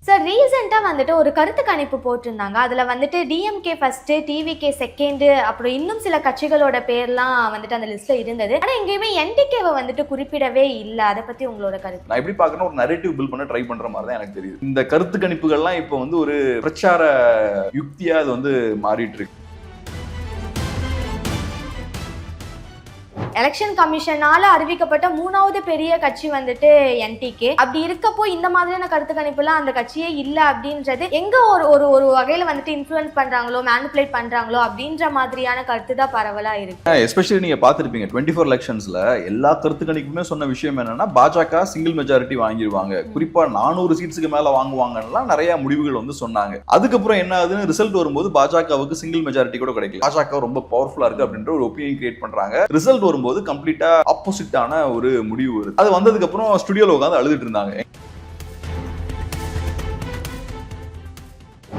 Sir ரீசெண்டா வந்துட்டு ஒரு கருத்து கணிப்பு போட்டிருந்தாங்க. அதுல வந்துட்டு டிஎம்கே ஃபர்ஸ்ட், டிவிகே செகண்ட், அப்புறம் இன்னும் சில கட்சிகளோட பேர்லாம் வந்துட்டு அந்த லிஸ்ட்ல இருந்தது. ஆனா எங்கேயுமே என்டிகேவை வந்துட்டு குறிப்பிடவே இல்ல. அதை பத்தி உங்களோட கருத்து? நான் எப்படி பார்க்கணும், ஒரு நரேட்டிவ் பில்ட் பண்ண ட்ரை பண்ற மாதிரி தான் எனக்கு தெரியுது. இந்த கருத்து கணிப்புகள்லாம் இப்போ வந்து ஒரு பிரச்சார யுக்தியா அது வந்து மாறிட்டு இருக்கு. எலெக்ஷன் கமிஷனால அறிவிக்கப்பட்ட 3வது பெரிய கட்சி வந்துட்டு என்டிகே. அப்படி இருக்கப்போ இந்த மாதிரியான கருத்து கணிப்புலாம் அந்த கட்சியே இல்ல அப்படின்றது எங்க ஒரு ஒரு வகையில வந்துட்டு இன்ஃப்ளூயன்ஸ் பண்றாங்களோ, மேனிபுலேட் பண்றாங்களோ அப்படின்ற மாதிரியான கருத்து தான் பரவலா இருக்கு. எஸ்பெஷலி நீங்க பார்த்திருப்பீங்க 24 எலெக்ஷன்ஸ்ல எல்லா கருத்து கணிப்புமே சொன்ன விஷயம் என்னன்னா, பாஜக சிங்கிள் மெஜாரிட்டி வாங்கிடுவாங்க, குறிப்பா 400 சீட்ஸுக்கு மேல வாங்குவாங்கலாம் நிறைய முடிவுகள் வந்து சொன்னாங்க. அதுக்கப்புறம் என்ன ஆகுதுன்னு ரிசல்ட் வரும்போது பாஜகவுக்கு சிங்கிள் மெஜாரிட்டி கூட கிடைக்கல. பாஜக ரொம்ப பவர்ஃபுல்லா இருக்கு அப்படின்ற ஒரு ஒப்பீனியன் கிரியேட் பண்றாங்க. ரிசல்ட் வரும்போது கம்ப்ளீட்டா ஆப்போசிட்டான ஒரு முடிவு வருது. அது வந்ததுக்கு அப்புறம் ஸ்டுடியோல உட்கார்ந்து அழுதுட்டு இருந்தாங்க.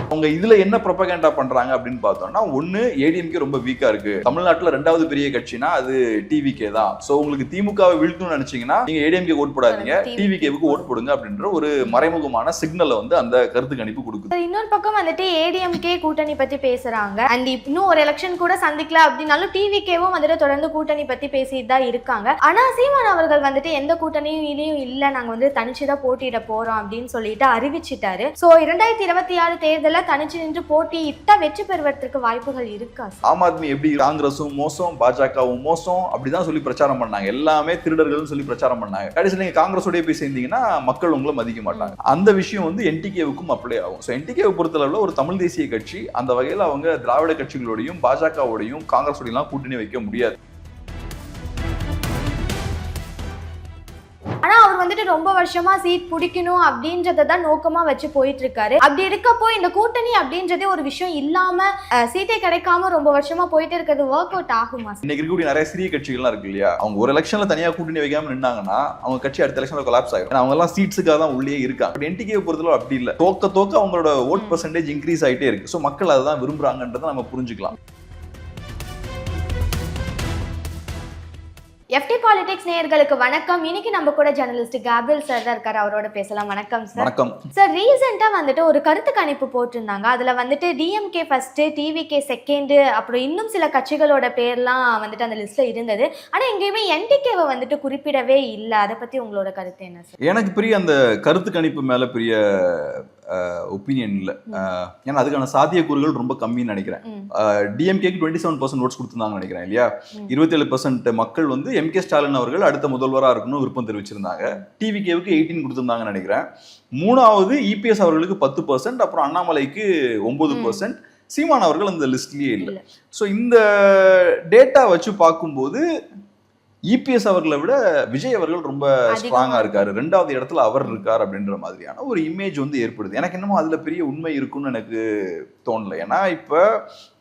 அவங்க இதுல என்ன ப்ரொபகண்டா பண்றாங்க அப்படின்னு பார்த்தோம்னா, ஒன்னு ஏடிஎம்கே ரொம்ப வீக்கா இருக்கு, தமிழ்நாட்டுல 2வது பெரிய கட்சினா அது டிவிகே தான். சோ உங்களுக்கு திமுகவை வீழ்த்தணும்னு நினைச்சீங்கன்னா நீங்க ஏடிஎம்கே ஓட் போடாதீங்க, டிவிகேவுக்கு ஓட் போடுங்க அப்படின்ற ஒரு மறைமுகமான சிக்னலை வந்து அந்த கருத்து கணிப்பு கொடுக்குது. இன்னொரு பக்கம் வந்துட்டு ஏடிஎம்கே கூட்டணி பத்தி பேசுறாங்க. அண்ட் இன்னும் ஒரு எலெக்ஷன் கூட சந்திக்கல அப்படின்னாலும் டிவிகேவும் வந்துட்டு தொடர்ந்து கூட்டணி பத்தி பேசிட்டு தான் இருக்காங்க. ஆனா சீமான் அவர்கள் வந்துட்டு எந்த கூட்டணியும் இல்ல, நாங்க வந்து தனிச்சுதான் போட்டியிட போறோம் அப்படின்னு சொல்லிட்டு அறிவிச்சிட்டாரு. சோ 2026 தேர்தல் தனிச்சு நின்று போட்டியிட்டா வெற்றி பெறுவதற்கு வாய்ப்புகள் இருக்கா? ஆம் ஆத்மி எப்படி காங்கிரஸும் மோசம், பாஜகவும் மோசம் அப்படிதான் சொல்லி பிரச்சாரம் பண்ணாங்க. எல்லாமே திருடர்கள் சொல்லி பிரச்சாரம் பண்ணாங்க. கடைசியில் நீங்க காங்கிரஸோடய போய் சேர்ந்தீங்கன்னா மக்கள் உங்களை மதிக்க மாட்டாங்க. அந்த விஷயம் வந்து என்டிகேவுக்கும் அப்ளை ஆகும். ஸோ என்டிகேவை பொறுத்தளவுல ஒரு தமிழ் தேசிய கட்சி, அந்த வகையில் அவங்க திராவிட கட்சிகளோடையும் பாஜகவோடையும் காங்கிரஸோடையும் கூட்டணி வைக்க முடியாது. ஆனா அவர் வந்துட்டு ரொம்ப வருஷமா சீட் பிடிக்கணும் அப்படின்றத தான் நோக்கமா வச்சு போயிட்டு இருக்காரு. அப்படி இருக்கப்போ இந்த கூட்டணி அப்படின்றதே ஒரு விஷயம் இல்லாம சீட்டே கிடைக்காம ரொம்ப வருஷமா போயிட்டு இருக்கிறது ஒர்க் அவுட் ஆகுமா? இன்னைக்கு இருக்கக்கூடிய நிறைய சிறிய கட்சிகள்லாம் இருக்கு இல்லையா, அவங்க ஒரு எலெக்ஷன்ல தனியா கூட்டணி வைக்காம நின்னாங்கன்னா அவங்க கட்சி அடுத்த எலெக்ஷன்ல கொலாப்ஸ் ஆகும். அவங்க எல்லாம் சீட்ஸுக்காக தான் உள்ளே இருக்காங்க. என்டிகே பொறுத்தளவு அப்படி இல்லை, தோக்க அவங்களோட ஓட் பர்சன்டேஜ் இன்க்ரீஸ் ஆயிட்டே இருக்கு. ஸோ மக்கள் அதை தான் விரும்புறாங்கன்றதை நம்ம புரிஞ்சுக்கலாம். FT பாலிடிக்ஸ் நேயர்களுக்கு வணக்கம். இன்னைக்கு நம்ம கூட ஜர்னலிஸ்ட் கேப்ரியல் சார் தான் இருக்காரு, அவரோட பேசலாம். வணக்கம் சார். வணக்கம் சார். ரீசெண்டா வந்துட்டு ஒரு கருத்து கணிப்பு போட்டிருந்தாங்க. அதுல வந்துட்டு டிஎம்கே ஃபர்ஸ்ட், டிவிகே செகண்ட், அப்புறம் இன்னும் சில கட்சிகளோட பேர்லாம் வந்துட்டு அந்த லிஸ்ட்ல இருந்தது. ஆனா எங்கேயுமே என்டிகேவை வந்துட்டு குறிப்பிடவே இல்ல. அதை பத்தி உங்களோட கருத்து என்ன சார்? எனக்கு பெரிய அந்த கருத்து கணிப்பு மேல பெரிய ஒப்பீனியன் இல்லை. ஏன்னா அதுக்கான சாத்தியக்கூறுகள் ரொம்ப கம்மின்னு நினைக்கிறேன். டிஎம்கேக்கு 27% ஓட்ஸ் கொடுத்துருந்தாங்கன்னு நினைக்கிறேன் இல்லையா. 27% மக்கள் வந்து எம்கே ஸ்டாலின் அவர்கள் அடுத்த முதல்வராக இருக்கணும்னு விருப்பம் தெரிவிச்சிருந்தாங்க. டிவிகேவுக்கு 18 கொடுத்துருந்தாங்கன்னு நினைக்கிறேன். 3வது இபிஎஸ் அவர்களுக்கு 10%, அப்புறம் அண்ணாமலைக்கு 9%, சீமான் அவர்கள் அந்த லிஸ்ட்லயே இல்லை. ஸோ இந்த டேட்டா வச்சு பார்க்கும்போது இபிஎஸ் அவர்களை விட விஜய் அவர்கள் ரொம்ப ஸ்ட்ராங்கா இருக்காரு, 2வது இடத்துல அவர் இருக்கார் அப்படின்ற மாதிரியான ஒரு இமேஜ் வந்து ஏற்படுது. எனக்கு என்னமோ அதுல பெரிய உண்மை இருக்குன்னு எனக்கு தோணல. ஏன்னா இப்ப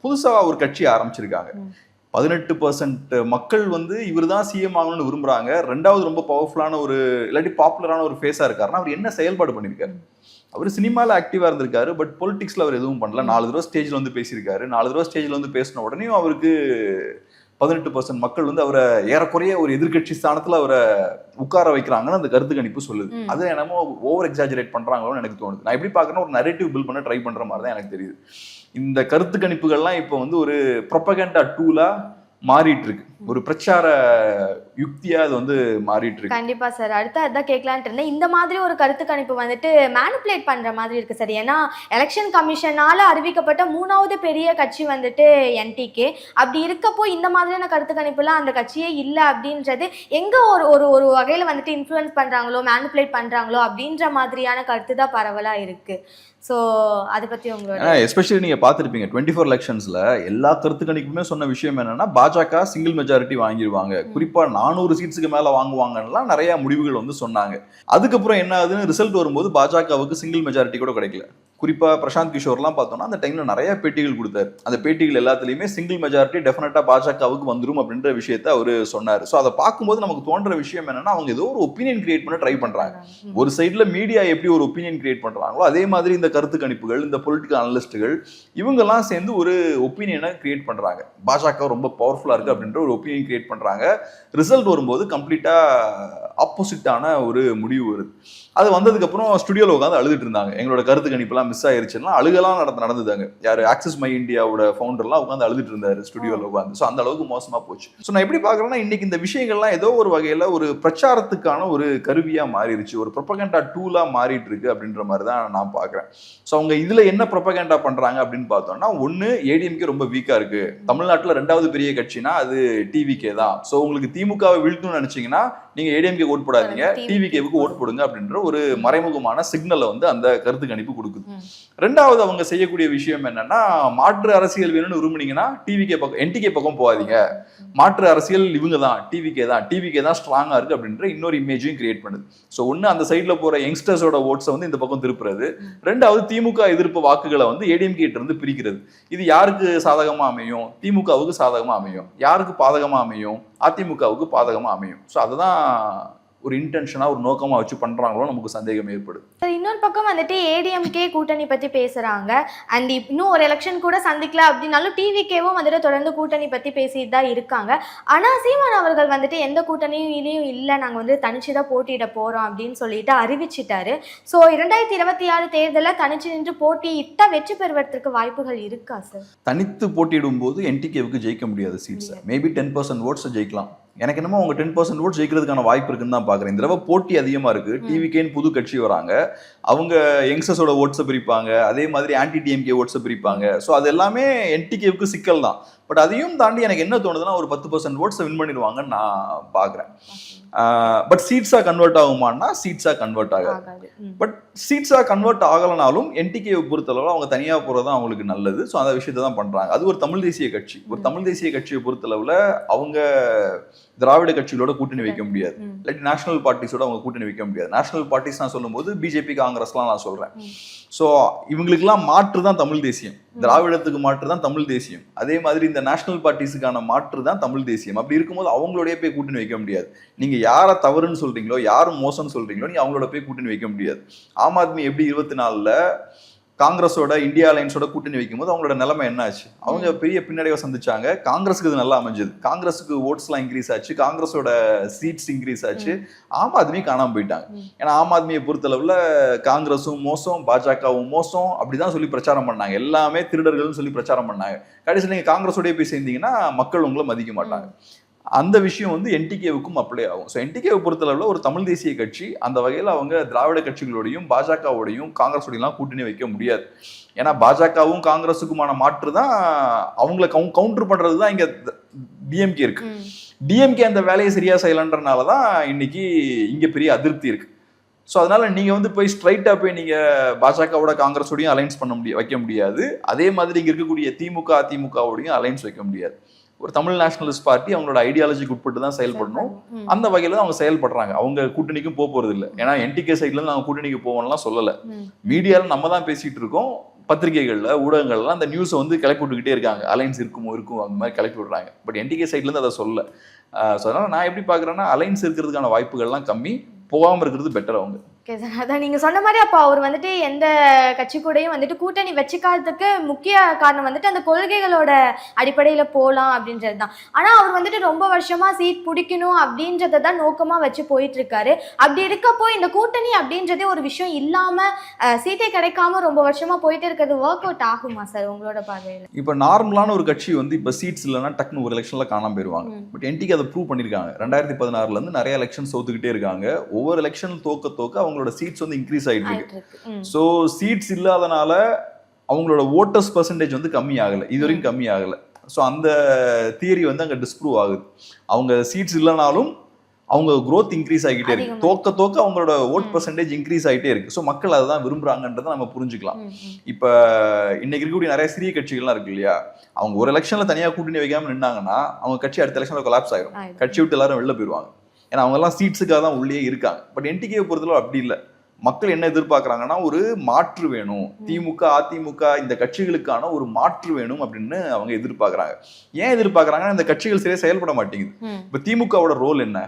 புதுசா ஒரு கட்சி ஆரம்பிச்சிருக்காங்க, 18% மக்கள் வந்து இவர் தான் சிஎம் ஆகணும்னு விரும்புறாங்க. 2வது ரொம்ப பவர்ஃபுல்லான ஒரு இல்லாட்டி பாப்புலரான ஒரு ஃபேஸா இருக்காருன்னா அவர் என்ன செயல்பாடு பண்ணியிருக்காரு? அவர் சினிமாவில் ஆக்டிவா இருந்திருக்காரு, பட் பொலிட்டிக்ஸ்ல அவர் எதுவும் பண்ணல. 4 தடவை ஸ்டேஜ்ல வந்து பேசியிருக்காரு. 4 தடவை ஸ்டேஜ்ல வந்து பேசின உடனே அவருக்கு 18% மக்கள் வந்து அவரை ஏறக்குறைய ஒரு எதிர்கட்சி ஸ்தானத்துல அவரை உட்கார வைக்கிறாங்கன்னு அந்த கருத்து கணிப்பு சொல்லுது. அது என்னமோ ஓவர் எக்ஸாஜரேட் பண்றாங்களோன்னு எனக்கு தோணுது. நான் எப்படி பார்க்கணும், ஒரு நரேட்டிவ் பில்ட் பண்ண ட்ரை பண்ற மாதிரி தான் எனக்கு தெரியுது. இந்த கருத்து கணிப்புகள்லாம் இப்போ வந்து ஒரு ப்ரொபகண்டா டூலா மாறிட்டு இருக்கு, ஒரு பிரச்சார யுக்தியா அது வந்து மாறிட்டு இருக்கு. கண்டிப்பா சார். அடுத்து அதான் கேட்கலான்ட்டு இருந்தேன். இந்த மாதிரி ஒரு கருத்து கணிப்பு வந்துட்டு மேனிபுலேட் பண்ற மாதிரி இருக்கு சார். ஏன்னா எலெக்ஷன் கமிஷனால அறிவிக்கப்பட்ட 3வது பெரிய கட்சி வந்துட்டு என்டிகே. அப்படி இருக்கப்போ இந்த மாதிரியான கருத்து கணிப்புலாம் அந்த கட்சியே இல்ல அப்படின்றது எங்க ஒரு ஒரு வகையில வந்துட்டு இன்ஃப்ளூயன்ஸ் பண்றாங்களோ, மேனிபுலேட் பண்றாங்களோ அப்படின்ற மாதிரியான கருத்து தான் பரவலா இருக்கு. ஸோ அதை பத்தி உங்களோட எஸ்பெஷலி நீங்க பார்த்திருப்பீங்க 24 எலெக்ஷன்ஸ்ல எல்லா கருத்து கணிப்புமே சொன்ன விஷயம் என்னன்னா, பாஜக சிங்கிள் மெஜாரிட்டி வாங்கிடுவாங்க, குறிப்பா 400 சீட்ஸுக்கு மேல வாங்குவாங்கலாம் நிறைய முடிவுகள் வந்து சொன்னாங்க. அதுக்கப்புறம் என்ன ஆகுதுன்னு ரிசல்ட் வரும்போது பாஜகவுக்கு சிங்கிள் மெஜாரிட்டி கூட கிடைக்கல. குறிப்பா பிரசாந்த் கிஷோர்லாம் பார்த்தோம்னா அந்த டைம்ல நிறைய பேட்டிகள் கொடுத்தாரு. அந்த பேட்டிகள் எல்லாத்துலயுமே சிங்கிள் மெஜாரிட்டி டெஃபினட்டா பாஜகவுக்கு வந்துரும் அப்படின்ற விஷயத்த அவரு சொன்னாரு. ஸோ அதை பார்க்கும்போது நமக்கு தோன்ற விஷயம் என்னன்னா, அவங்க ஏதோ ஒரு ஒப்பீனியன் கிரியேட் பண்ண ட்ரை பண்றாங்க. ஒரு சைட்ல மீடியா எப்படி ஒரு ஒப்பீனியன் கிரியேட் பண்றாங்களோ அதே மாதிரி இந்த கருத்து கணிப்புகள், இந்த பொலிட்டிக்கல் அனலிஸ்டுகள் இவங்கெல்லாம் சேர்ந்து ஒரு ஒப்பீனியனை கிரியேட் பண்றாங்க. பாஜக ரொம்ப பவர்ஃபுல்லா இருக்கு அப்படின்ற ஒரு ஒப்பீனியன் கிரியேட் பண்றாங்க. ரிசல்ட் வரும்போது கம்ப்ளீட்டா ஆப்போசிட்டான ஒரு முடிவு வருது. அது வந்ததுக்கு அப்புறம் ஸ்டுடியோல உட்காந்து அழுதுட்டு இருந்தாங்க. எங்களோட கருத்து கணிப்புலாம் மிஸ் ஆயிருச்சுன்னா அழுகலாம் நடந்ததாங்க. யாரு ஆக்சிஸ் மை இந்தியாவோட ஃபவுண்டர்லாம் உட்காந்து அழுதுட்டு இருந்தாரு ஸ்டுடியோல உட்காந்து. ஸோ அந்த அளவுக்கு மோசமா போச்சு. ஸோ நான் எப்படி பாக்குறேன்னா, இன்னைக்கு இந்த விஷயங்கள்லாம் ஏதோ ஒரு வகையில ஒரு பிரச்சாரத்துக்கான ஒரு கருவியா மாறிடுச்சு, ஒரு ப்ரொபகண்டா டூலா மாறிட்டு இருக்கு அப்படின்ற மாதிரி தான் நான் பாக்குறேன். ஸோ அவங்க இதுல என்ன ப்ரொபகண்டா பண்றாங்க அப்படின்னு பார்த்தோம்னா, ஒன்னு ஏடிஎம்கே ரொம்ப வீக்கா இருக்கு. தமிழ்நாட்டுல 2வது பெரிய கட்சினா அது டிவிகே தான். ஸோ உங்களுக்கு திமுகவை வீழ்த்தணும்னு நினைச்சீங்கன்னா நீங்க ஏடிஎம்கே ஓட் போடாதீங்க, டிவிகேவுக்கு ஓட் போடுங்க அப்படின்ற ஒரு மறைமுகமான சிக்னலை வந்து அந்த கருத்து கணிப்பு கொடுக்குது. 2வது அவங்க செய்யக்கூடிய விஷயம் என்னன்னா, மாற்று அரசியல் வேணும்னு விரும்புனீங்கன்னா டிவிகே பக்கம் என்டிகே பக்கம் போகாதீங்க, மாற்று அரசியல் இவங்க தான், டிவிகே தான் ஸ்ட்ராங்கா இருக்கு அப்படின்ற இன்னொரு இமேஜையும் கிரியேட் பண்ணுது. ஸோ ஒன்னு அந்த சைட்ல போற யங்ஸ்டர்ஸோட ஓட்ஸை வந்து இந்த பக்கம் திருப்புறது, 2வது திமுக எதிர்ப்பு வாக்குகளை வந்து ஏடிஎம்கே இருந்து பிரிக்கிறது. இது யாருக்கு சாதகமா அமையும்? திமுகவுக்கு சாதகமா அமையும். யாருக்கு பாதகமா அமையும்? அதிமுகவுக்கு பாதகமா அமையும். ஸோ அதுதான் ஒரு இன்டென்ஷனா ஒரு நோக்கமா வச்சு பண்றாங்களோ நமக்கு சந்தேகம் ஏற்படுது. இன்னொரு பக்கம் வந்துட்டு ஏடிஎம்கே கூட்டணி பத்தி பேசுறாங்க. அண்ட் இன்னும் ஒரு எலெக்ஷன் கூட சந்திக்கல அப்படின்னாலும் டிவிகேவும் வந்துட்டு தொடர்ந்து கூட்டணி பத்தி பேசிட்டு தான் இருக்காங்க. ஆனா சீமான் அவர்கள் வந்துட்டு எந்த கூட்டணியிலையும் இல்லை, நாங்க வந்து தனிச்சு தான் போட்டியிட போறோம் அப்படின்னு சொல்லிட்டு அறிவிச்சிட்டாரு. ஸோ 2026 தேர்தலில் தனிச்சு நின்று போட்டியிட்ட வெற்றி பெறுவதற்கு வாய்ப்புகள் இருக்கா சார்? தனித்து போட்டியிடும் போது என்டிகேவுக்கு ஜெயிக்க முடியாது சீட்ஸ். மேபி 10% ஓட்ஸ் ஜெயிக்கலாம். எனக்கு என்னமோ அவங்க 10% ஓட் ஜெயிக்கிறதுக்கான வாய்ப்பு இருக்குன்னு தான் பாக்குறேன். இந்த தடவை போட்டி அதிகமா இருக்கு. டிவிகேன்னு புது கட்சி வராங்க, அவங்க யங்ஸ்டர்ஸோட ஓட்ஸை பிரிப்பாங்க, அதே மாதிரி ஆன்டி டிஎம்கே ஓட்ஸை பிரிப்பாங்க. ஸோ அது எல்லாமே என்டிகேவுக்கு சிக்கல் தான். பட் அதையும் தாண்டி எனக்கு என்ன தோணுதுன்னா, ஒரு 10% ஓட்ஸை வின் பண்ணிடுவாங்கன்னு நான் பாக்குறேன். பட் சீட்ஸா கன்வெர்ட் ஆகுமான்னா சீட்ஸா கன்வெர்ட் ஆகாது. பட் சீட்ஸா கன்வெர்ட் ஆகலனாலும் என்டிகேவை பொறுத்தளவு அவங்க தனியா போறது அவங்களுக்கு நல்லது. ஸோ அந்த விஷயத்தை தான் பண்றாங்க. அது ஒரு தமிழ் தேசிய கட்சி. ஒரு தமிழ் தேசிய கட்சியை பொறுத்தளவுல அவங்க திராவிட கட்சிகளோட கூட்டணி வைக்க முடியாது, இல்லாட்டி நேஷனல் பார்ட்டிஸோட அவங்க கூட்டணி வைக்க முடியாது. நேஷனல் பார்ட்டிஸ் நான் சொல்லும்போது பிஜேபி, காங்கிரஸ்லாம் நான் சொல்றேன். ஸோ இவங்களுக்குலாம் மாற்று தான் தமிழ் தேசியம். திராவிடத்துக்கு மாற்று தான் தமிழ் தேசியம். அதே மாதிரி இந்த நேஷனல் பார்ட்டிஸுக்கான மாற்று தான் தமிழ் தேசியம். அப்படி இருக்கும்போது அவங்களோடய போய் கூட்டணி வைக்க முடியாது. நீங்க யாரை தவறுன்னு சொல்றீங்களோ, யாரும் மோசம்னு சொல்றீங்களோ, நீங்க அவங்களோட போய் கூட்டணி வைக்க முடியாது. ஆம் ஆத்மி எப்படி 24ல் காங்கிரஸோட இந்தியா அலைன்ஸோட கூட்டணி வைக்கும் போது அவங்களோட நிலைமை என்ன ஆச்சு? அவங்க பெரிய பின்னடைவை சந்திச்சாங்க. காங்கிரஸுக்கு இது நல்லா அமைஞ்சது. காங்கிரஸுக்கு ஓட்ஸ்லாம் இன்க்ரீஸ் ஆச்சு, காங்கிரஸோட சீட்ஸ் இன்க்ரீஸ் ஆச்சு. ஆம் ஆத்மி காணாம போயிட்டாங்க. ஏன்னா ஆம் ஆத்மியை பொறுத்தளவுல காங்கிரஸும் மோசம், பாஜகவும் மோசம் அப்படிதான் சொல்லி பிரச்சாரம் பண்ணாங்க. எல்லாமே திருடர்கள்னு சொல்லி பிரச்சாரம் பண்ணாங்க. கடைசியில் நீங்க காங்கிரஸோடய போய் சேர்ந்தீங்கன்னா மக்கள் உங்களை மதிக்க மாட்டாங்க. அந்த விஷயம் வந்து என்டிகேவுக்கும் அப்ளை ஆகும். ஸோ என்டிகேவை பொறுத்தளவில் ஒரு தமிழ் தேசிய கட்சி, அந்த வகையில் அவங்க திராவிட கட்சிகளோடையும் பாஜகவோடையும் காங்கிரஸோடையும் கூட்டணி வைக்க முடியாது. ஏன்னா பாஜகவும் காங்கிரஸுக்குமான மாற்று தான் அவங்களை கவுண்டர் பண்றது தான் இங்க டிஎம்கே இருக்கு. டிஎம்கே அந்த வேலையை சரியா செய்யலன்றனால தான் இன்னைக்கு இங்க பெரிய அதிருப்தி இருக்கு. ஸோ அதனால நீங்க வந்து போய் ஸ்ட்ரைட்டா போய் நீங்க பாஜகவோட காங்கிரஸோடையும் அலைன்ஸ் வைக்க முடியாது. அதே மாதிரி இங்க இருக்கக்கூடிய திமுக, அதிமுகவோடையும் அலைன்ஸ் வைக்க முடியாது. ஒரு தமிழ் நேஷனலிஸ்ட் பார்ட்டி அவங்களோட ஐடியாலஜிக்கு உட்பட்டு தான் செயல்படணும். அந்த வகையில தான் அவங்க செயல்படுறாங்க. அவங்க கூட்டணிக்கும் போறது இல்லை. ஏன்னா என்டிகே சைட்ல இருந்து அவங்க கூட்டணிக்கு போவோம்லாம் சொல்லல. மீடியால நம்ம தான் பேசிட்டு இருக்கோம். பத்திரிகைகள்ல, ஊடகங்கள்லாம் அந்த நியூஸை வந்து கிளப்பி விட்டுக்கிட்டே இருக்காங்க. அலைன்ஸ் இருக்கும் அந்த மாதிரி கிளப்பி விடுறாங்க. பட் என்டிகே சைட்ல இருந்து அதை சொல்ல. ஸோ அதனால நான் எப்படி பாக்குறேன்னா, அலைன்ஸ் இருக்கிறதுக்கான வாய்ப்புகள்லாம் கம்மி, போகாம இருக்கிறது பெட்டர் அவங்க. ஓகே சார், அதான் நீங்கள் சொன்ன மாதிரி அப்போ அவர் வந்துட்டு எந்த கட்சி கூடயும் வந்துட்டு கூட்டணி வச்சுக்காததுக்கு முக்கிய காரணம் வந்துட்டு அந்த கொள்கைகளோட அடிப்படையில் போகலாம் அப்படின்றது தான். ஆனால் அவர் வந்துட்டு ரொம்ப வருஷமாக சீட் பிடிக்கணும் அப்படின்றத தான் நோக்கமாக வச்சு போயிட்டு இருக்காரு. அப்படி இருக்கப்போ இந்த கூட்டணி அப்படின்றதே ஒரு விஷயம் இல்லாமல் சீட்டே கிடைக்காம ரொம்ப வருஷமாக போயிட்டு இருக்கிறது ஒர்க் அவுட் ஆகுமா சார் உங்களோட பார்வையில்? இப்போ நார்மலான ஒரு கட்சி வந்து இப்போ சீட்ஸ் இல்லைன்னா டக்குன்னு ஒரு எலெக்ஷன்ல காணாம போயிருவாங்க. பட் என்டிக்கு அதை ப்ரூவ் பண்ணியிருக்காங்க. 2016 இருந்து நிறைய எலெக்ஷன் தோத்துக்கிட்டே இருக்காங்க. ஒவ்வொரு எலெக்ஷன் தோக்க அவங்களோட சீட்ஸ் வந்து இன்க்ரீஸ் ஆயிட்டு இருக்கு. சோ சீட்ஸ் இல்லாதனால அவங்களோட ஓட்டர்ஸ் பெர்சன்டேஜ் வந்து கம்மி ஆகல, இது வரைக்கும் கம்மி ஆகல. சோ அந்த தியரி வந்து அங்க டிஸ்ப்ரூவ் ஆகுது. அவங்க சீட்ஸ் இல்லைனாலும் அவங்க growth இன்க்ரீஸ் ஆகிட்டே இருக்கு. தோக்க அவங்களோட ஓட் பெர்சன்டேஜ் இன்க்ரீஸ் ஆகிட்டே இருக்கு. ஸோ மக்கள் அதை தான் விரும்புறாங்கன்றதை நம்ம புரிஞ்சுக்கலாம். இப்போ இன்னைக்கு இருக்கக்கூடிய நிறைய சிறிய கட்சிகள்லாம் இருக்கு இல்லையா, அவங்க ஒரு எலெக்ஷன்ல தனியாக கூட்டணி வைக்காம நின்னாங்கன்னா அவங்க கட்சி அடுத்த எலெக்ஷன்ல கொலாப்ஸ் ஆயிரும். கட்சி விட்டு எல்லாரும் வெளில போயிடுவாங்க. ஏன்னா அவங்க எல்லாம் சீட்ஸுக்காக தான் உள்ளே இருக்காங்க. பட் என்டிகேவை பொறுத்தளவு அப்படி இல்லை. மக்கள் என்ன எதிர்பார்க்கறாங்கன்னா ஒரு மாற்று வேணும், திமுக அதிமுக இந்த கட்சிகளுக்கான ஒரு மாற்று வேணும் அப்படின்னு அவங்க எதிர்பார்க்கறாங்க. ஏன் எதிர்பார்க்கறாங்கன்னா இந்த கட்சிகள் சரியா செயல்பட மாட்டேங்குது. இப்ப திமுகவோட ரோல் என்ன?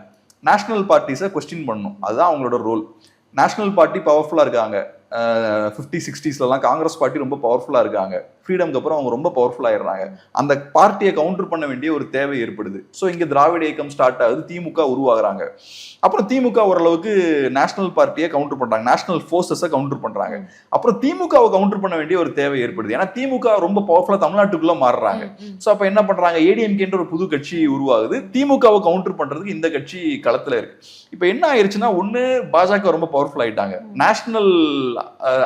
நேஷனல் பார்ட்டிஸை கொஸ்டின் பண்ணணும், அதுதான் அவங்களோட ரோல். நேஷனல் பார்ட்டி பவர்ஃபுல்லா இருக்காங்க, 50-60ஸ்லாம் காங்கிரஸ் பார்ட்டி ரொம்ப பவர்ஃபுல்லா இருக்காங்க, ஃப்ரீடம்க்கு அப்புறம் அவங்க ரொம்ப பவர்ஃபுல் ஆயிடுறாங்க. அந்த பார்ட்டியை கவுண்டர் பண்ண வேண்டிய ஒரு தேவை ஏற்படுது. ஸோ இங்க திராவிட இயக்கம் ஸ்டார்ட் ஆகுது, திமுக உருவாகுறாங்க. அப்புறம் திமுக ஓரளவுக்கு நேஷனல் பார்ட்டியை கவுண்டர் பண்றாங்க, நேஷனல் ஃபோர்ஸஸை கவுண்டர் பண்றாங்க. அப்புறம் திமுகவை கவுண்டர் பண்ண வேண்டிய ஒரு தேவை ஏற்படுது. ஏன்னா திமுக ரொம்ப பவர்ஃபுல்லா தமிழ்நாட்டுக்குள்ள மாறுறாங்க. ஸோ அப்ப என்ன பண்றாங்க, ஏடிஎம்கேன்ற ஒரு புது கட்சி உருவாகுது, திமுகவை கவுண்டர் பண்றதுக்கு இந்த கட்சி களத்துல இருக்கு. இப்ப என்ன ஆயிருச்சுன்னா, ஒண்ணு பாஜக ரொம்ப பவர்ஃபுல் ஆயிட்டாங்க, நேஷனல்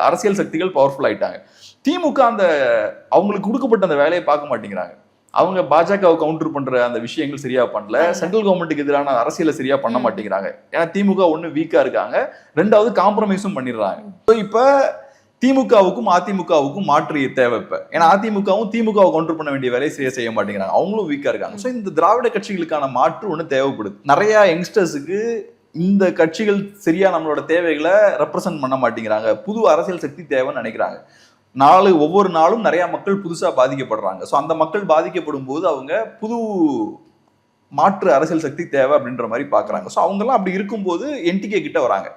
அரசியல் சக்திகள் பவர்ஃபுல் ஆயிட்டாங்க. திமுக அந்த அவங்களுக்கு கொடுக்கப்பட்ட அந்த வேலையை பார்க்க மாட்டேங்கிறாங்க. அவங்க பாஜகவை கவுண்டர் பண்ற அந்த விஷயங்கள் சரியா பண்ணல, சென்ட்ரல் கவர்மெண்ட்டுக்கு எதிரான அரசியலை சரியா பண்ண மாட்டேங்கிறாங்க. ஏன்னா திமுக ஒண்ணு வீக்கா இருக்காங்க, ரெண்டாவது காம்ப்ரமைஸும் பண்ணிடுறாங்க. இப்ப திமுகவுக்கும் அதிமுகவுக்கும் மாற்று தேவை இப்ப. ஏன்னா அதிமுகவும் திமுகவை கவுண்டர் பண்ண வேண்டிய வேலையை சரியா செய்ய மாட்டேங்கிறாங்க, அவங்களும் வீக்கா இருக்காங்க. ஸோ இந்த திராவிட கட்சிகளுக்கான மாற்று ஒண்ணு தேவைப்படுது. நிறைய யங்ஸ்டர்ஸுக்கு இந்த கட்சிகள் சரியா நம்மளோட தேவைகளை ரெப்ரசன்ட் பண்ண மாட்டேங்கிறாங்க, புது அரசியல் சக்தி தேவைன்னு நினைக்கிறாங்க. ஒவ்வொரு நாளும் நிறைய மக்கள் புதுசா பாதிக்கப்படுறாங்க. ஸோ அந்த மக்கள் பாதிக்கப்படும் போது அவங்க புது மாற்று அரசியல் சக்தி தேவை அப்படின்ற மாதிரி பாக்குறாங்க. ஸோ அவங்கெல்லாம் அப்படி இருக்கும்போது என்டிகே கிட்ட வராங்க.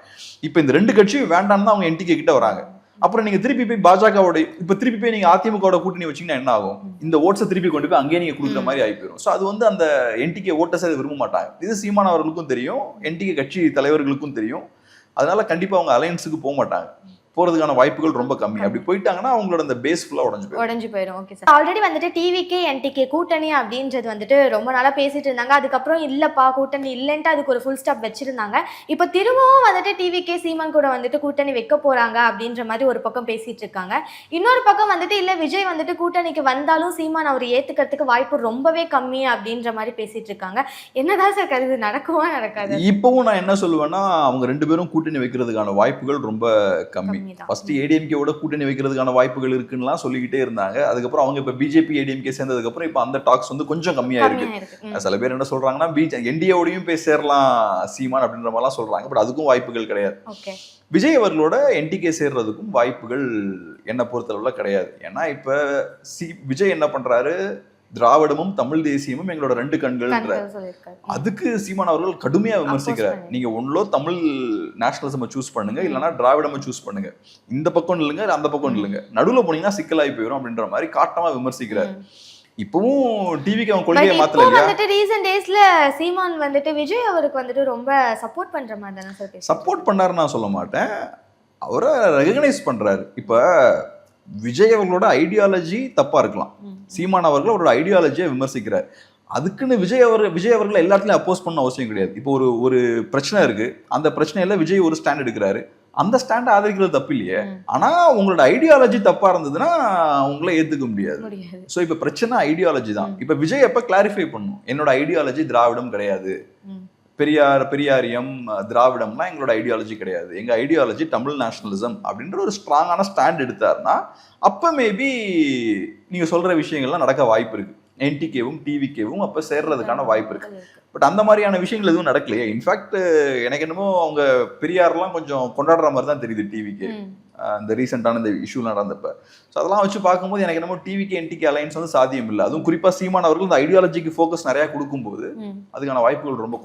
இப்ப இந்த ரெண்டு கட்சியும் வேண்டாம்னு தான் அவங்க என்டிகே கிட்ட வராங்க. அப்புறம் நீங்க திருப்பி போய் பாஜகவோட இப்ப திருப்பி போய் நீங்க அதிமுகவோட கூட்டணி வச்சீங்கன்னா என்ன ஆகும், இந்த ஓட்ஸை திருப்பி கொண்டு போய் அங்கேயே நீங்க கொடுக்குற மாதிரி ஆகி போயிடும். ஸோ அது வந்து அந்த என்டிகே ஓட்டர்ஸ் அதை விரும்ப மாட்டாங்க. இது சீமான் அவர்களுக்கும் தெரியும், என்டிகே கட்சி தலைவர்களுக்கும் தெரியும். அதனால கண்டிப்பா அவங்க அலையன்ஸுக்கு போக மாட்டாங்க, போறதுக்கான வாய்ப்புகள் ரொம்ப கம்மி. அப்படி போயிட்டாங்கன்னா அவங்களோட அந்த பேஸ் ஃபுல்லா உடைஞ்சு போயிடும். ஓகே சார், ஆல்ரெடி வந்துட்டு டிவிகே என்டிகே கூட்டணி அப்படின்றது வந்துட்டு ரொம்ப நாளா பேசிட்டு இருந்தாங்க. அதுக்கப்புறம் இல்லப்பா கூட்டணி இல்லைன்ட்டு அதுக்கு ஒரு ஃபுல் ஸ்டாப் வச்சிருந்தாங்க. இப்போ திரும்பவும் வந்துட்டு டிவிகே சீமான் கூட வந்துட்டு கூட்டணி வைக்க போறாங்க அப்படின்ற மாதிரி ஒரு பக்கம் பேசிட்டு இருக்காங்க. இன்னொரு பக்கம் வந்துட்டு இல்ல விஜய் வந்துட்டு கூட்டணிக்கு வந்தாலும் சீமான் அவர் ஏத்துக்கிறதுக்கு வாய்ப்பு ரொம்பவே கம்மி அப்படின்ற மாதிரி பேசிட்டு இருக்காங்க. என்னதான் சார் கருது, நடக்குமா நடக்காது? இப்பவும் நான் என்ன சொல்லுவேன்னா, அவங்க ரெண்டு பேரும் கூட்டணி வைக்கிறதுக்கான வாய்ப்புகள் ரொம்ப கம்மி. ஃபர்ஸ்ட் ஏடிஎம்கேவோட கூட்டணி வைக்கிறதுக்கான வாய்ப்புகள் இருக்குன்னு சொல்லிக்கிட்டே இருந்தாங்க. அதுக்கப்புறம் அவங்க இப்ப பிஜேபி ஏடிஎம்கே சேர்ந்ததுக்கு அப்புறம் இப்ப அந்த டாக்ஸ் வந்து கொஞ்சம் கம்மியா இருக்கு. சில பேர் என்ன சொல்றாங்கன்னா, என்டிஏவோடையும் போய் சேரலாம் சீமான் அப்படின்ற மாதிரிலாம் சொல்றாங்க. பட் அதுக்கும் வாய்ப்புகள் கிடையாது. விஜய் அவர்களோட என்டிகே சேர்றதுக்கும் வாய்ப்புகள் என்ன பொறுத்தளவுல கிடையாது. ஏன்னா இப்ப விஜய் என்ன பண்றாரு, திராவிடமும் தமிழ் தேசியமும் எங்களோட ரெண்டு கண்கள், அதுக்கு சீமான் அவர்கள் கடுமையா விமர்சிக்கிறார். நீங்க ஒன்லோ தமிழ் நேஷனலிசம் சூஸ் பண்ணுங்க, இல்லைன்னா திராவிடமா சூஸ் பண்ணுங்க, இந்த பக்கம் இல்லைங்க அந்த பக்கம் இல்லைங்க, நடுவுல போனீங்கன்னா சிக்கலாகி போயிடும் அப்படின்ற மாதிரி காட்டமா விமர்சிக்கிறார். இப்பவும் டிவிக்கு அவன் கொள்கையை மாத்தல இல்லையா? வந்துட்டு ரீசன்ட் டேஸ்ல சீமான் வந்துட்டு விஜய் அவருக்கு வந்துட்டு ரொம்ப சப்போர்ட் பண்ற மாதிரி தானே சார்? சப்போர்ட் பண்ணாருன்னு நான் சொல்ல மாட்டேன், அவரை ரெகக்னைஸ் பண்றாரு. இப்ப விஜய் அவர்களோட ஐடியாலஜி தப்பா இருக்கலாம், சீமான் அவர்கள் அவரோட ஐடியாலஜியை விமர்சிக்கிறார். அதுக்குன்னு விஜய் அவர்களை எல்லா இடத்துலயும் அப்போஸ் பண்ண அவசியம் கிடையாது. இப்போ ஒரு பிரச்சனை இருக்கு, அந்த பிரச்சனையில விஜய் ஒரு ஸ்டாண்ட் எடுக்கிறாரு, அந்த ஸ்டாண்ட் ஆதரிக்கிறது தப்பு இல்லையே. ஆனா உங்களோட ஐடியாலஜி தப்பா இருந்ததுன்னா உங்களை ஏத்துக்க முடியாது. சோ இப்ப பிரச்சனை ஐடியாலஜி தான். இப்ப விஜய் எப்ப கிளாரிஃபை பண்ணும், என்னோட ஐடியாலஜி திராவிடம் கிடையாது, பெரியாரியம் திராவிடம்னா எங்களோட ஐடியாலஜி கிடையாது, எங்க ஐடியாலஜி தமிழ் நேஷனலிசம் அப்படின்ற ஒரு ஸ்ட்ராங்கான ஸ்டாண்ட் எடுத்தாருன்னா அப்ப மேபி நீங்க சொல்ற விஷயங்கள்லாம் நடக்க வாய்ப்பு இருக்கு. என்டிகேவும் டிவிகேவும் அப்ப சேர்றதுக்கான வாய்ப்பு இருக்கு. பட் அந்த மாதிரியான விஷயங்கள் எதுவும் நடக்கலையே. இன்ஃபேக்ட் எனக்கு என்னமோ அவங்க பெரியார்லாம் கொஞ்சம் கொண்டாடுற மாதிரி தான் தெரியுது டிவிகே, இந்த ரீசெண்டான இந்த இஷ்யூ நடந்தப்ப. ஸோ அதெல்லாம் வச்சு பார்க்கும்போது எனக்கு என்னமோ டிவிகே என்டிகே அலையன்ஸ் வந்து சாத்தியம் இல்லை. அதுவும் குறிப்பா சீமான் அவர்கள் இந்த ஐடியாலஜிக்கு ஃபோக்கஸ் நிறைய கொடுக்கும்போது அதுக்கான வாய்ப்புகள் ரொம்ப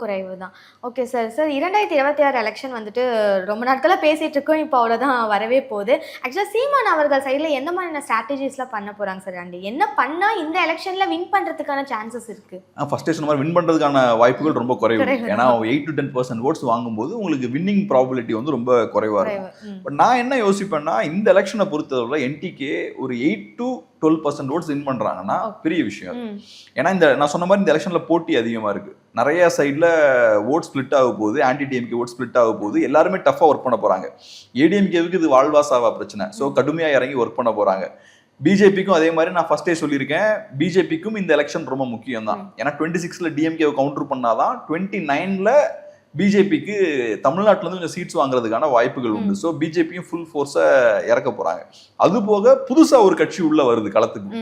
குறைவு தான். Okay sir. 2026 எலெக்ஷன் வந்துட்டு ரொம்ப நாட்களா பேசிட்டு இருக்கோம், இப்போ அவ்வளோதான் வரவே போகுது. ஆக்சுவலாக சீமான் அவர்கள் சைடில் எந்த மாதிரியான ஸ்ட்ராட்டஜிஸ்லாம் பண்ண போறாங்க சார்? அண்ட் என்ன பண்ணா இந்த எலெக்ஷன்ல வின் பண்றதுக்கான சான்சஸ் இருக்கு? ஃபர்ஸ்ட் சொன்ன மாதிரி வின் பண்றதுக்கான வாய்ப்புகள் ரொம்ப குறைவு. ஏன்னா 8 to 10% ஓட்ஸ் வாங்கும்போது உங்களுக்கு வின்னிங் ப்ராபபிலிட்டி வந்து ரொம்ப குறைவா இருக்கும். பட் நான் என்ன யோசிப்பேன்னா, இந்த எலெக்ஷனை பொறுத்தவரை என்டிகே ஒரு 8 to 12% ஓட்ஸ் வின் பண்றாங்கன்னா பெரிய விஷயம். ஏன்னா நான் சொன்ன மாதிரி இந்த எலெக்ஷன்ல போட்டி அதிகமா இருக்கு, நிறைய சைட்ல ஓட் ஸ்பிளிட் ஆக போகுது, ஆன்டி டிஎம்கே ஓட் ஸ்பிளிட் ஆக போகுது, எல்லாருமே டஃபா ஒர்க் பண்ண போறாங்க. ஏடிஎம்கேவுக்கு இது வாழ்வாசாவா பிரச்சனை, ஸோ கடுமையா இறங்கி ஒர்க் பண்ண போறாங்க. பிஜேபிக்கும் அதே மாதிரி நான் ஃபர்ஸ்டே சொல்லியிருக்கேன், பிஜேபிக்கும் இந்த எலெக்ஷன் ரொம்ப முக்கியம் தான். ஏன்னா 26ல டிஎம்கேவை கவுண்டர் பண்ணாதான் 29ல பிஜேபிக்கு தமிழ்நாட்டில இருந்து கொஞ்சம் சீட்ஸ் வாங்குறதுக்கான வாய்ப்புகள் உண்டு. ஸோ பிஜேபியும் ஃபுல் ஃபோர்ஸை இறக்க போறாங்க. அது போக புதுசா ஒரு கட்சி உள்ள வருது களத்துக்கு,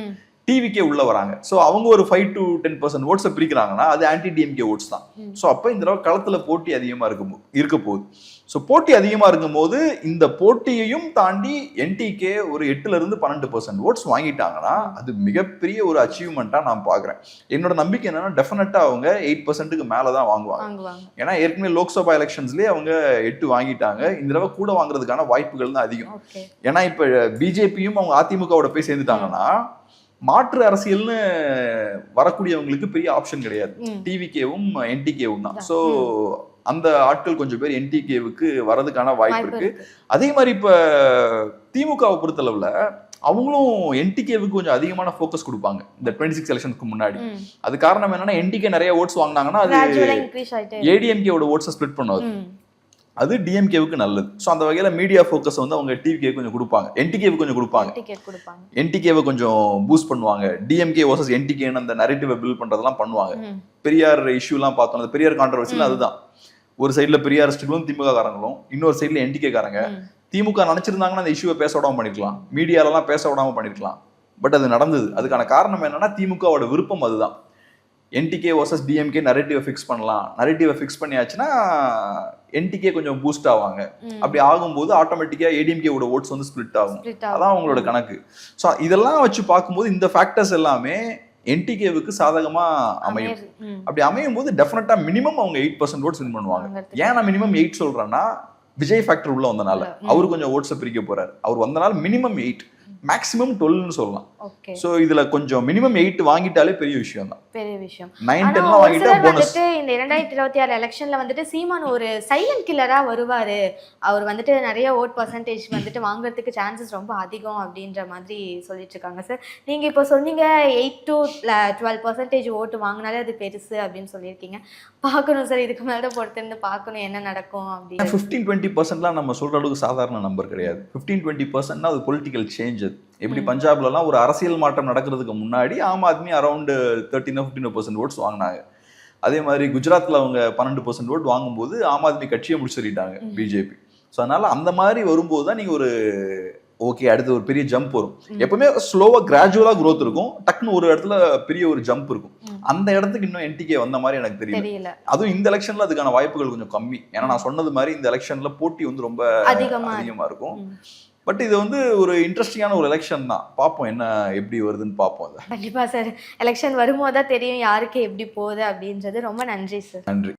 டிவிக்கே உள்ள வராங்க. ஸோ அவங்க ஒரு 5 to 10% ஓட்ஸை பிரிக்கிறாங்கன்னா அது ஆன்டி டிஎம்கே ஓட்ஸ் தான். ஸோ அப்போ இந்த தடவை களத்துல போட்டி அதிகமா இருக்க போகுது. ஸோ போட்டி அதிகமா இருக்கும்போது இந்த போட்டியையும் தாண்டி என்டிகே ஒரு 8 to 12% ஓட்ஸ் வாங்கிட்டாங்கன்னா அது மிகப்பெரிய ஒரு அச்சீவ்மெண்ட்டா நான் பாக்குறேன். என்னோட நம்பிக்கை என்னன்னா டெஃபினட்டா அவங்க 8%க்கு மேலதான் வாங்குவாங்க. ஏன்னா ஏற்கனவே லோக்சபா எலெக்ஷன்ஸ்லயே அவங்க 8 வாங்கிட்டாங்க. இந்த தடவை கூட வாங்குறதுக்கான வாய்ப்புகள் தான் அதிகம். ஏன்னா இப்ப பிஜேபியும் அவங்க அதிமுகவோட போய் சேர்ந்துட்டாங்கன்னா மாற்று அரசியல்னு வரக்கூடியவங்களுக்கு பெரிய ஆப்ஷன் கிடையாது. டிவிகேவும் என்டிகேவும் தான். ஸோ அந்த ஆட்கள் கொஞ்சம் பேர் என்டிகேவுக்கு வரதுக்கான வாய்ப்பு இருக்கு. அதே மாதிரி இப்ப திமுகவை பொறுத்தளவுல அவங்களும் என்டிகேவுக்கு கொஞ்சம் அதிகமான ஃபோக்கஸ் கொடுப்பாங்க இந்த 26 எலெக்ஷனுக்கு முன்னாடி. அது காரணம் என்னன்னா என்டிகே நிறைய ஓட்ஸ் வாங்கினாங்கன்னா அது ஏடிஎம்கேவோட ஓட்ஸை ஸ்ப்ளிட் பண்ணுவாங்க. அது டிஎம்கேவுக்கு நல்லது. ஸோ அந்த வகையில மீடியா ஃபோக்கஸ் வந்து அவங்க டிவிகே கொஞ்சம் கொடுப்பாங்க, என்டிகேவுக்கு கொஞ்சம் கொடுப்பாங்க. என்டிகேவை கொஞ்சம் பூஸ்ட் பண்ணுவாங்க. டிஎம்கே வர்சஸ் என்டிகேன்னு அந்த நரேட்டிவை பில்ட் பண்றதெல்லாம் பண்ணுவாங்க. பெரியார் இஷ்யூலாம் பார்த்தோம். அந்த பெரியார் கான்ட்ரவர்சியில் அதுதான். ஒரு சைட்ல பெரியாரிஸ்டுகளும் திமுக காரங்களும், இன்னொரு சைட்ல என்டிகே காரங்க. திமுக நினைச்சிருந்தாங்கன்னா அந்த இஷ்யூவை பேச விடாம பண்ணிருக்கலாம், மீடியாலலாம் பேச விடாம பண்ணிருக்கலாம். பட் அது நடந்தது. அதுக்கான காரணம் என்னன்னா திமுகவோட விருப்பம் அதுதான். என்டிகே வர்சஸ் டிஎம்கே நரேட்டிவை ஃபிக்ஸ் பண்ணலாம். நரேட்டிவை ஃபிக்ஸ் பண்ணியாச்சுன்னா என்டிகே கொஞ்சம் பூஸ்ட் ஆவாங்க. அப்படி ஆகும்போது ஆட்டோமேட்டிக்கா ஏடிஎம்கேவோட ஓட்ஸ் வந்து ஸ்பிளிட் ஆகும். அதான் அவங்களோட கணக்கு. ஸோ இதெல்லாம் வச்சு பார்க்கும்போது இந்த ஃபேக்டர்ஸ் எல்லாமே என்டிகேவுக்கு சாதகமா அமையும். அப்படி அமையும் போது டெஃபினட்டா மினிமம் அவங்க 8% ஓட்ஸ் வின் பண்ணுவாங்க. ஏன் நான் மினிமம் 8 சொல்றேன்னா விஜய் ஃபேக்டர் உள்ள வந்தனால அவரு கொஞ்சம் ஓட்ஸை பிரிக்க போறாரு. அவர் வந்தனால மினிமம் 8 மேக்ஸிமம் 12ன்னு சொல்லலாம். சோ இதுல கொஞ்சம் மினிமம் 8 வாங்கிட்டாலே பெரிய விஷயம் தான். பெரிய விஷயம். 9 10 வாங்கிட்டா போனஸ். இந்த 2026 எலெக்ஷன்ல வந்துட்டு சீமான் ஒரு சைலண்ட் கில்லரா வருவாரு. அவர் வந்துட்டு நிறைய ஓட் பர்சன்டேஜ் வந்துட்டு வாங்குறதுக்கு சான்சஸ் ரொம்ப அதிகம் அப்படின்ற மாதிரி சொல்லிட்டு இருக்காங்க சார். நீங்க இப்போ சொன்னீங்க 8 to 12% ஓட்டு வாங்கினாலே அது பெருசு அப்படின்னு சொல்லியிருக்கீங்க. பார்க்கணும் சார், இதுக்கு மேல பொறுத்திருந்து பார்க்கணும் என்ன நடக்கும் அப்படின்னு. 15-20%லாம் நம்ம சொல்ற அளவுக்கு சாதாரண நம்பர் கிடையாது. 15-20% அது பொலிட்டிக்கல் சேஞ்ச். எப்படி பஞ்சாப்லாம் ஒரு அரசியல் மாற்றம் நடக்கிறதுக்கு முன்னாடி ஆம் ஆத்மி அரௌண்ட் 13-15% ஓட்ஸ் வாங்கினாங்க. அதே மாதிரி குஜராத்ல அவங்க 12% ஓட் வாங்கும்போது ஆம் ஆத்மி கட்சியை முடிச்சுட்டாங்க பிஜேபி. ஸோ அதனால அந்த மாதிரி வரும்போது தான் நீங்க ஒரு ஓகே அடுத்து ஒரு பெரிய ஜம்ப் வரும். எப்பவுமே ஸ்லோவா கிராஜுவலா growth இருக்கும். டக்குன்னு ஒரு இடத்துல பெரிய ஒரு ஜம்ப் இருக்கும். அந்த இடத்துக்கு இன்னும் என்டிகே வந்த மாதிரி எனக்கு தெரியல. அதுவும் இந்த எலெக்ஷன்ல அதுக்கான வாய்ப்புகள் கொஞ்சம் கம்மி. ஏன்னா நான் சொன்னது மாதிரி இந்த எலெக்ஷன்ல போட்டி வந்து ரொம்ப அதிகமா இருக்கும். பட் இது வந்து ஒரு இன்ட்ரெஸ்டிங்கான ஒரு எலெக்ஷன் தான். பார்ப்போம் என்ன எப்படி வருதுன்னு பார்ப்போம். கண்டிப்பா சார், எலெக்ஷன் வரும்போது தான் தெரியும் யாருக்கு எப்படி போகுது அப்படின்றது. ரொம்ப நன்றி சார். நன்றி.